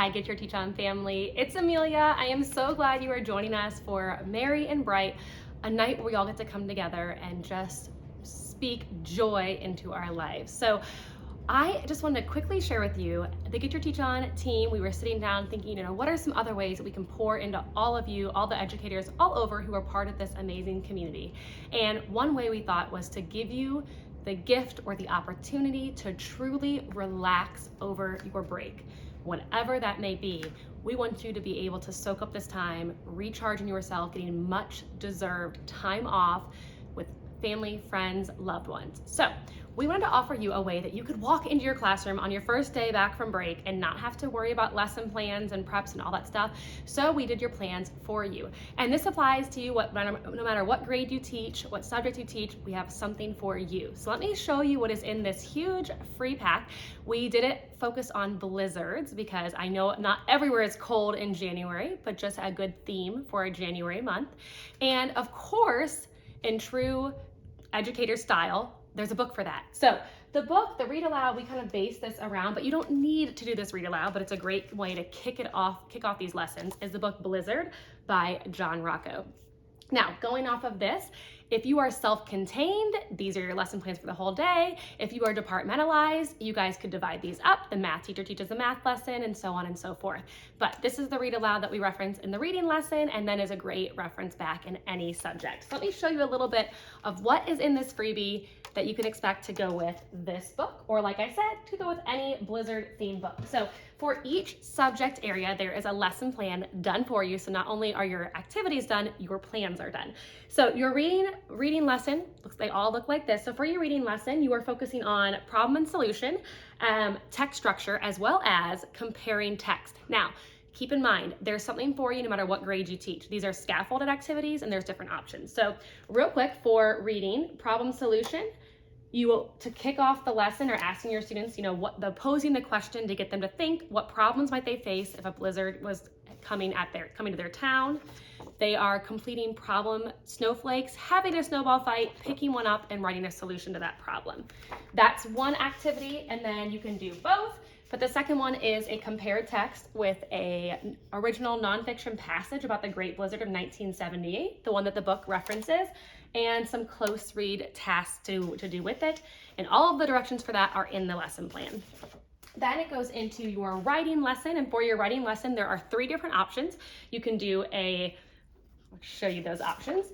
Hi, Get Your Teach On family. It's Amelia. I am so glad you are joining us for Merry and Bright, a night where we all get to come together and just speak joy into our lives. So I just wanted to quickly share with you, the Get Your Teach On team, we were sitting down thinking, what are some other ways that we can pour into all of you, all the educators all over who are part of this amazing community. And one way we thought was to give you the gift or the opportunity to truly relax over your break. Whatever that may be, we want you to be able to soak up this time, recharging yourself, getting much deserved time off with family, friends, loved ones. So we wanted to offer you a way that you could walk into your classroom on your first day back from break and not have to worry about lesson plans and preps and all that stuff. So we did your plans for you. And this applies to you no matter what grade you teach, what subject you teach, we have something for you. So let me show you what is in this huge free pack. We did it focus on blizzards because I know not everywhere is cold in January, but just a good theme for a January month. And of course, in true educator style, there's a book for that. So the book, the read aloud, we kind of base this around, but you don't need to do this read aloud, but it's a great way to kick off these lessons, is the book Blizzard by John Rocco. Now, going off of this, if you are self-contained, these are your lesson plans for the whole day. If you are departmentalized, you guys could divide these up. The math teacher teaches the math lesson and so on and so forth. But this is the read aloud that we reference in the reading lesson and then is a great reference back in any subject. So let me show you a little bit of what is in this freebie that you can expect to go with this book, or like I said, to go with any Blizzard themed book. So for each subject area, there is a lesson plan done for you. So not only are your activities done, your plans are done. So your reading lesson, they all look like this. So for your reading lesson, you are focusing on problem and solution, text structure, as well as comparing text. Now, keep in mind, there's something for you no matter what grade you teach. These are scaffolded activities and there's different options. So real quick, for reading, problem solution, to kick off the lesson or asking your students, posing the question to get them to think, what problems might they face if a blizzard was coming to their town. They are completing problem snowflakes, having a snowball fight, picking one up and writing a solution to that problem. That's one activity, and then you can do both. But the second one is a compared text with an original nonfiction passage about the Great Blizzard of 1978, the one that the book references, and some close read tasks to do with it. And all of the directions for that are in the lesson plan. Then it goes into your writing lesson, and for your writing lesson, there are 3 different options. You can do I'll show you those options.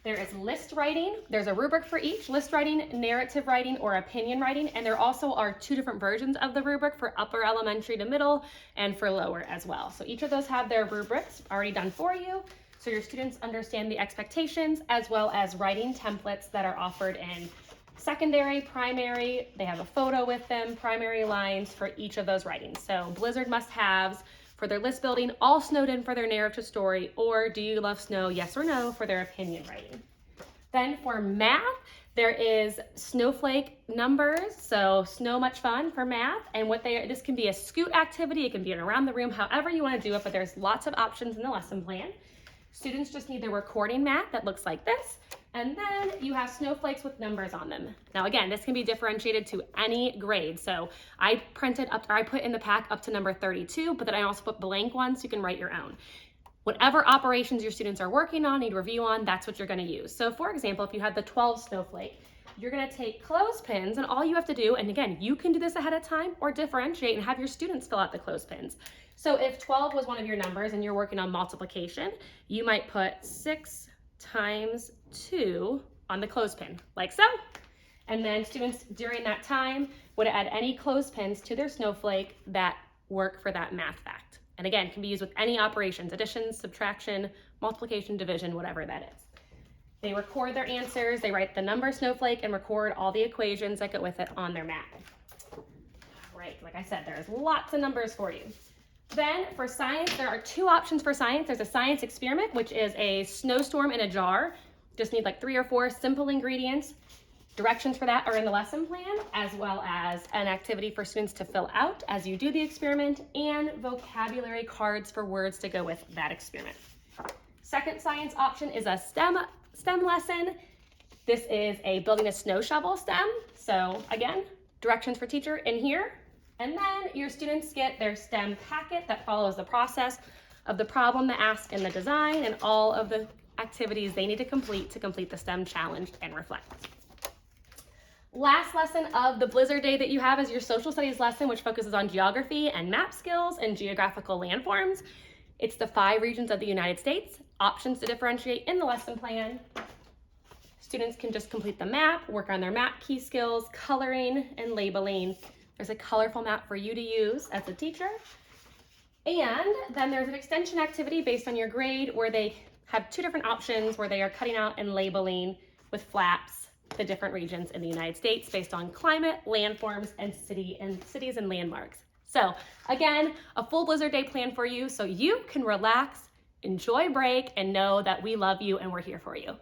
There is list writing, there's a rubric for each, list writing, narrative writing, or opinion writing, and there also are 2 different versions of the rubric for upper elementary to middle and for lower as well. So each of those have their rubrics already done for you, so your students understand the expectations, as well as writing templates that are offered in secondary, primary. They have a photo with them, primary lines for each of those writings. So Blizzard must-haves for their list building, all snowed in for their narrative story, or do you love snow, yes or no, for their opinion writing. Then for math, there is snowflake numbers, so snow much fun for math, and this can be a scoot activity, it can be an around the room, however you want to do it, but there's lots of options in the lesson plan. Students just need their recording mat that looks like this, and then you have snowflakes with numbers on them. Now again, this can be differentiated to any grade. So I put in the pack up to number 32, but then I also put blank ones so you can write your own. Whatever operations your students are working on, need review on, that's what you're gonna use. So for example, if you had the 12 snowflake, you're gonna take clothespins, and all you have to do, and again, you can do this ahead of time or differentiate and have your students fill out the clothespins. So if 12 was one of your numbers and you're working on multiplication, you might put 6 times 2 on the clothespin, like so. And then students during that time would add any clothespins to their snowflake that work for that math fact. And again, can be used with any operations, addition, subtraction, multiplication, division, whatever that is. They record their answers, they write the number snowflake and record all the equations that go with it on their mat. All right, like I said, there's lots of numbers for you. Then for science, there are 2 options for science. There's a science experiment, which is a snowstorm in a jar. Just need like 3 or 4 simple ingredients. Directions for that are in the lesson plan, as well as an activity for students to fill out as you do the experiment, and vocabulary cards for words to go with that experiment. Second science option is a STEM lesson. This is building a snow shovel STEM. So again, directions for teacher in here, And then your students get their STEM packet that follows the process of the problem, the ask, and the design, and all of the activities they need to complete the STEM challenge and reflect. Last lesson of the Blizzard Day that you have is your social studies lesson, which focuses on geography and map skills and geographical landforms. It's the 5 regions of the United States, options to differentiate in the lesson plan. Students can just complete the map, work on their map key skills, coloring and labeling. There's a colorful map for you to use as a teacher. And then there's an extension activity based on your grade where they have 2 different options where they are cutting out and labeling with flaps the different regions in the United States based on climate, landforms, and cities and landmarks. So again, a full Blizzard Day plan for you so you can relax, enjoy break, and know that we love you and we're here for you.